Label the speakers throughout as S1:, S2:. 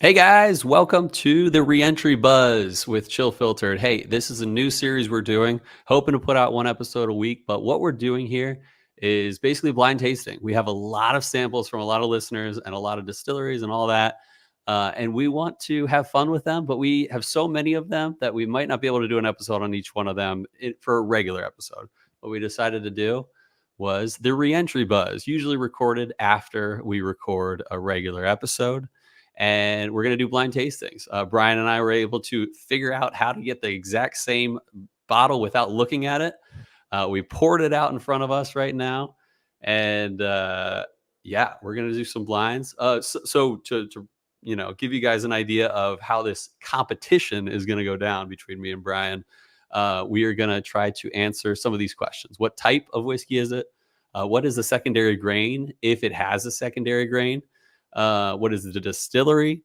S1: Hey guys, welcome to the Reentry Buzz with Chill Filtered. Hey, this is a new series we're doing, hoping to put out one episode a week. But what we're doing here is basically blind tasting. We have a lot of samples from a lot of listeners and a lot of distilleries and all that. And we want to have fun with them, but we have so many of them that we might not be able to do an episode on each one of them for a regular episode. What we decided to do was the Reentry Buzz, usually recorded after we record a regular episode, and we're going to do blind tastings. Brian and I were able to figure out how to get the exact same bottle without looking at it. We poured it out in front of us right now, and yeah, we're going to do some blinds. So to give you guys an idea of how this competition is going to go down between me and Brian, we are going to try to answer some of these questions. What type of whiskey is it? What is the secondary grain, if it has a secondary grain? What is the distillery?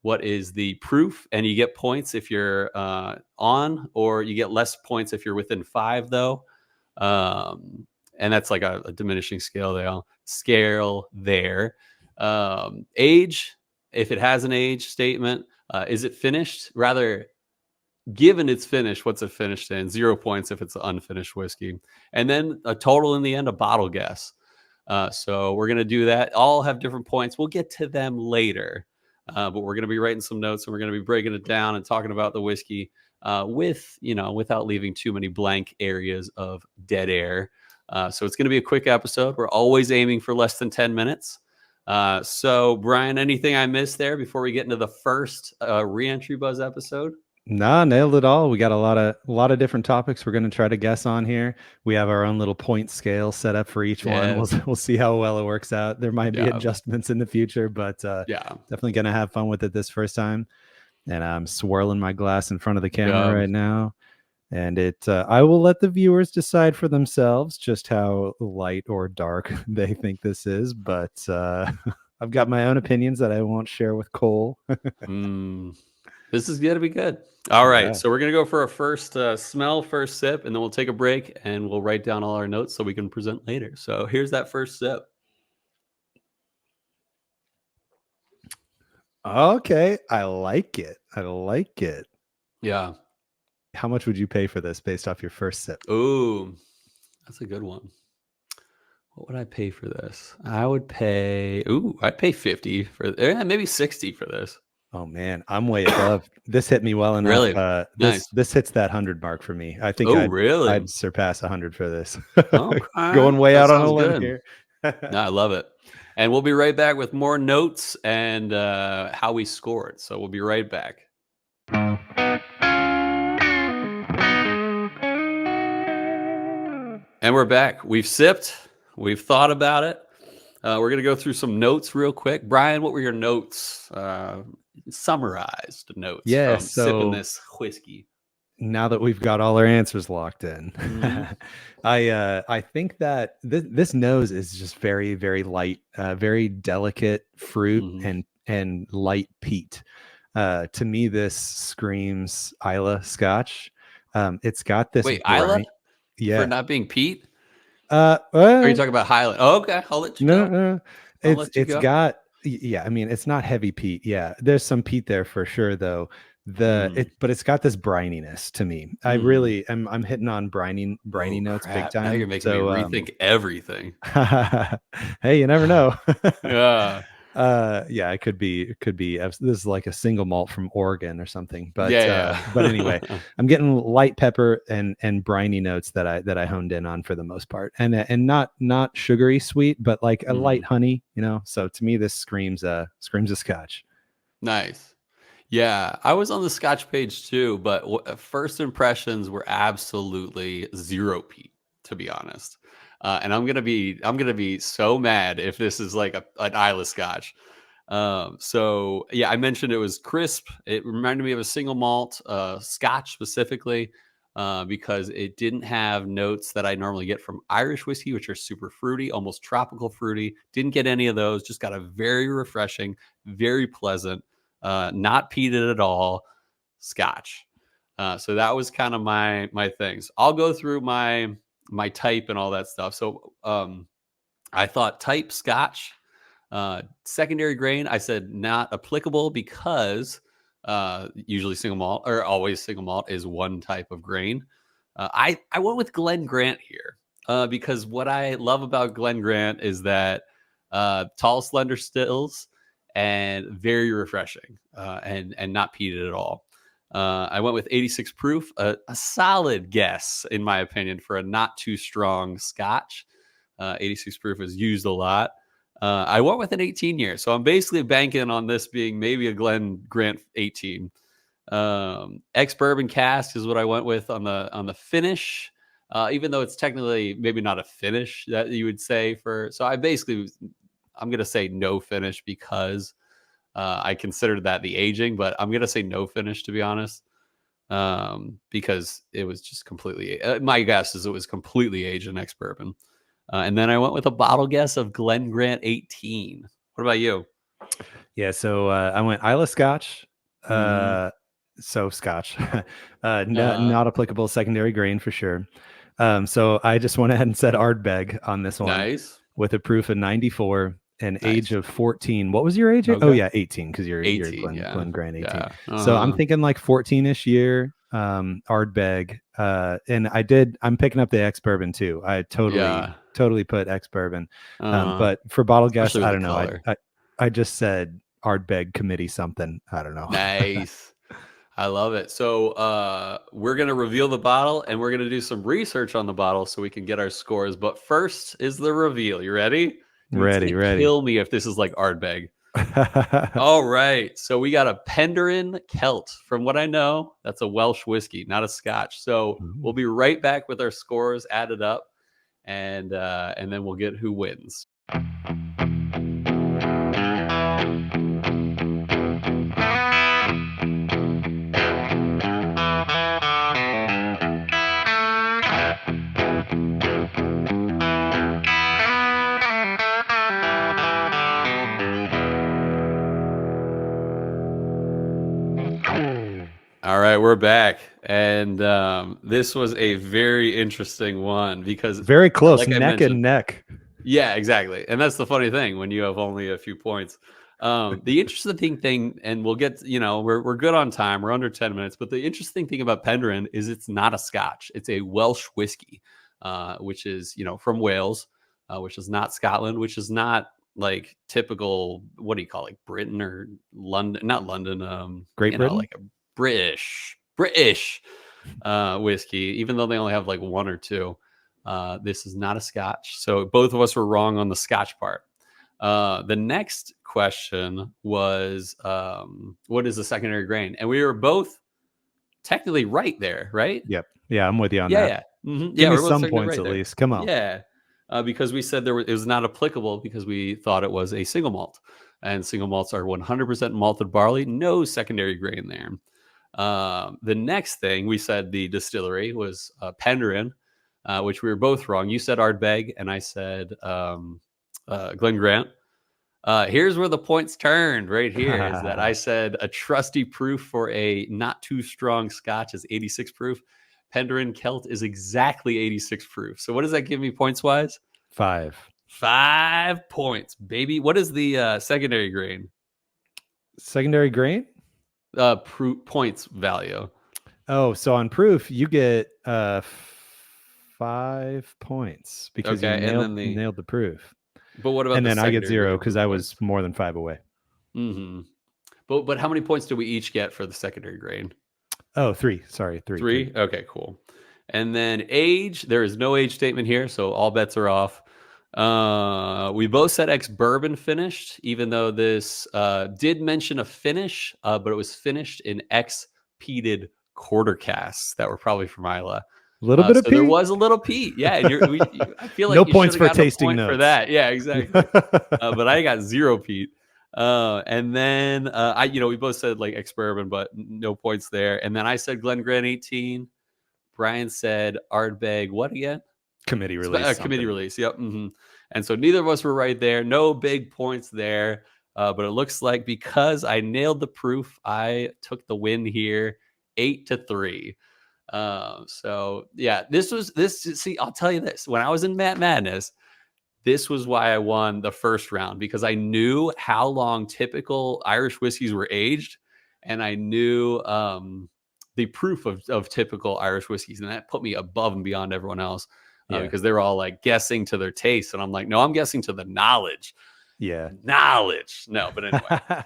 S1: What is the proof? And you get points if you're on, or you get less points if you're within 5, though. And that's like a diminishing scale there. Age, if it has an age statement. Is it finished? Rather, given it's finished, what's it finished in? 0 points if it's an unfinished whiskey. And then a total in the end, a bottle guess. So we're going to do that. All have different points. We'll get to them later. But we're going to be writing some notes, and we're going to be breaking it down and talking about the whiskey without leaving too many blank areas of dead air. So it's going to be a quick episode. We're always aiming for less than 10 minutes. So Brian, anything I missed there before we get into the first Reentry Buzz episode?
S2: Nah, nailed it all. We got a lot of different topics we're going to try to guess on here. We have our own little point scale set up for each one. We'll see how well it works out. There might be adjustments in the future, but definitely going to have fun with it this first time. And I'm swirling my glass in front of the camera right now. And I will let the viewers decide for themselves just how light or dark they think this is. But I've got my own opinions that I won't share with Cole.
S1: This is going to be good. All right. So we're going to go for a first smell, first sip, and then we'll take a break and we'll write down all our notes so we can present later. So here's that first sip.
S2: Okay. I like it.
S1: Yeah.
S2: How much would you pay for this based off your first sip?
S1: Ooh, that's a good one. What would I pay for this? I'd pay 50 for maybe 60 for this.
S2: Oh man, I'm way above. This hit me well enough.
S1: Really?
S2: This hits that 100 mark for me. I think I'd surpass 100 for this. Going way out on a limb here.
S1: No, I love it. And we'll be right back with more notes and how we scored. So we'll be right back. And we're back. We've sipped. We've thought about it. We're going to go through some notes real quick. Brian, what were your notes? Summarized notes from sipping this whiskey.
S2: Now that we've got all our answers locked in, I think that this nose is just very, very light, very delicate fruit and light peat. To me, this screams Islay Scotch. It's got this.
S1: Wait, Islay? Yeah, for not being peat.
S2: Are
S1: you talking about Highland? Oh, okay, I'll let you go.
S2: No. It's got. Yeah, I mean, it's not heavy peat. Yeah, there's some peat there for sure, though. But it's got this brininess to me. I really I'm hitting on briny notes big time.
S1: Now you're making me rethink everything.
S2: Hey, you never know.
S1: Yeah.
S2: It could be this is like a single malt from Oregon or something. But but anyway, I'm getting light pepper and briny notes that I honed in on for the most part, and not sugary sweet, but like a light honey, So to me, this screams a Scotch.
S1: Nice. Yeah, I was on the Scotch page too, but first impressions were absolutely 0 peat, to be honest. And I'm gonna be so mad if this is like an Islay Scotch. So yeah, I mentioned it was crisp. It reminded me of a single malt Scotch specifically, because it didn't have notes that I normally get from Irish whiskey, which are super fruity, almost tropical fruity. Didn't get any of those. Just got a very refreshing, very pleasant, not peated at all Scotch. So that was kind of my things. I'll go through my type and all that stuff. So I thought type Scotch, Secondary grain, I said not applicable because usually single malt or always single malt is one type of grain. I went with Glen Grant here because what I love about Glen Grant is that tall, slender stills and very refreshing and not peated at all. I went with 86 proof, a solid guess in my opinion for a not too strong Scotch. 86 proof is used a lot. I went with an 18 year, so I'm basically banking on this being maybe a Glen Grant 18. Ex bourbon cask is what I went with on the finish, even though it's technically maybe not a finish that you would say for. So I'm gonna say no finish because I considered that the aging, but I'm gonna say no finish to be honest, because it was just completely. My guess is it was completely aged in ex bourbon. And then I went with a bottle guess of Glen Grant 18. What about you?
S2: Yeah, so I went Isla Scotch.
S1: Mm-hmm.
S2: So Scotch, not applicable secondary grain for sure. So I just went ahead and said Ardbeg on this one
S1: Nice.
S2: with a proof of 94 and age
S1: Nice.
S2: of 14. What was your age? Oh
S1: Okay.
S2: yeah, 18 because you're
S1: 18. Yeah.
S2: Glen Grant 18.
S1: Yeah.
S2: So I'm thinking like 14ish year. Ardbeg. And I'm picking up the ex bourbon too. I
S1: Yeah.
S2: totally put ex bourbon.
S1: Uh,
S2: But for bottle guess,
S1: Especially with
S2: I
S1: the
S2: don't know.
S1: color.
S2: I just said Ardbeg committee something. I don't know.
S1: Nice. I love it. So we're gonna reveal the bottle and we're gonna do some research on the bottle so we can get our scores. But first is the reveal. You ready? Dude, it's gonna
S2: Ready.
S1: kill me if this is like Ardbeg. All right. So we got a Penderyn Celt. From what I know, that's a Welsh whiskey, not a Scotch. So we'll be right back with our scores added up, and then we'll get who wins. All right, we're back, and this was a very interesting one because,
S2: very close,
S1: like I
S2: neck
S1: mentioned,
S2: and neck.
S1: yeah, exactly, and that's the funny thing when you have only a few points. The interesting thing, and we'll get, we're good on time, we're under 10 minutes, but the interesting thing about Penderyn is it's not a Scotch; it's a Welsh whiskey, which is from Wales, which is not Scotland, which is not like typical. What do you call it, like Britain or London? Not London.
S2: Great Britain,
S1: like a British whiskey, even though they only have like one or two. This is not a Scotch. So both of us were wrong on the Scotch part. The next question was, what is the secondary grain? And we were both technically right there, right?
S2: Yep. Yeah, I'm with you on
S1: Yeah,
S2: that.
S1: yeah. Mm-hmm.
S2: Give
S1: Yeah,
S2: me
S1: we're both
S2: some
S1: technically
S2: points
S1: right
S2: at
S1: there.
S2: least. Come on.
S1: Yeah. Because we said it was not applicable because we thought it was a single malt. And single malts are 100% malted barley, no secondary grain there. The next thing we said the distillery was Penderyn, which we were both wrong. You said Ardbeg, and I said Glen Grant. Here's where the points turned right here is that I said a trusty proof for a not too strong Scotch is 86 proof. Penderyn Celt is exactly 86 proof. So what does that give me points wise?
S2: 5
S1: points, baby. What is the secondary grain?
S2: Secondary grain?
S1: Points value.
S2: Oh, so on proof you get 5 points because you nailed the proof.
S1: But what about
S2: and
S1: the
S2: then I get
S1: secondary
S2: 0
S1: grain
S2: because
S1: proof
S2: I
S1: points?
S2: was more than 5 away.
S1: Mm-hmm. But how many points do we each get for the secondary grain?
S2: Oh, 3. Sorry, 3.
S1: 3? Okay, cool. And then age, there is no age statement here, so all bets are off. We both said ex-bourbon finished, even though this did mention a finish, but it was finished in ex-peated quarter casks that were probably from Isla.
S2: A little bit of
S1: so there
S2: peat?
S1: was a little peat. Yeah, and I feel like
S2: no
S1: you
S2: points
S1: should have
S2: for
S1: gotten a
S2: tasting
S1: point
S2: notes
S1: for that. Yeah, exactly. But I got 0 peat. And then we both said like ex-bourbon, but no points there. And then I said Glen Grant 18. Brian said Ardbeg, what again?
S2: Committee release.
S1: Committee release. Yep. Mm-hmm. And so neither of us were right there. No big points there. But it looks like because I nailed the proof, I took the win here, 8-3. So yeah, this. See, I'll tell you this: when I was in Matt Madness, this was why I won the first round, because I knew how long typical Irish whiskeys were aged, and I knew the proof of typical Irish whiskeys, and that put me above and beyond everyone else because they were all like guessing to their taste, and I'm like, no, I'm guessing to the knowledge.
S2: Yeah.
S1: Knowledge. No, but anyway.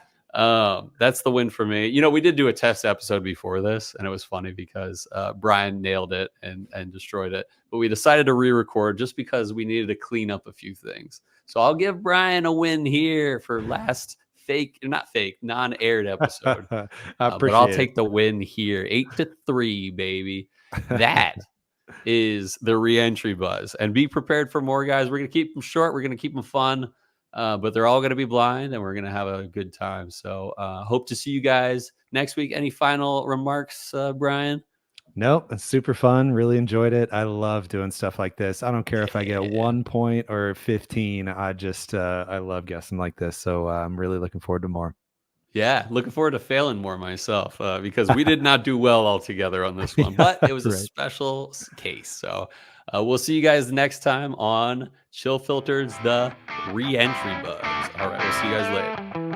S1: That's the win for me. You know, we did do a test episode before this, and it was funny because Brian nailed it and destroyed it. But we decided to re-record just because we needed to clean up a few things. So I'll give Brian a win here for last non-aired episode.
S2: But
S1: I'll take the win here. 8-3, baby. That is the re-entry buzz. And be prepared for more, guys. We're going to keep them short. We're going to keep them fun. But they're all going to be blind, and we're going to have a good time. So hope to see you guys next week. Any final remarks, Brian?
S2: Nope. It's super fun. Really enjoyed it. I love doing stuff like this. I don't care if I get 1 point or 15. I just, I love guessing like this. So I'm really looking forward to more.
S1: Yeah, looking forward to failing more myself because we did not do well altogether on this one, but it was a special case. So we'll see you guys next time on Chill Filtered's The Re-Entry Buzz. All right, we'll see you guys later.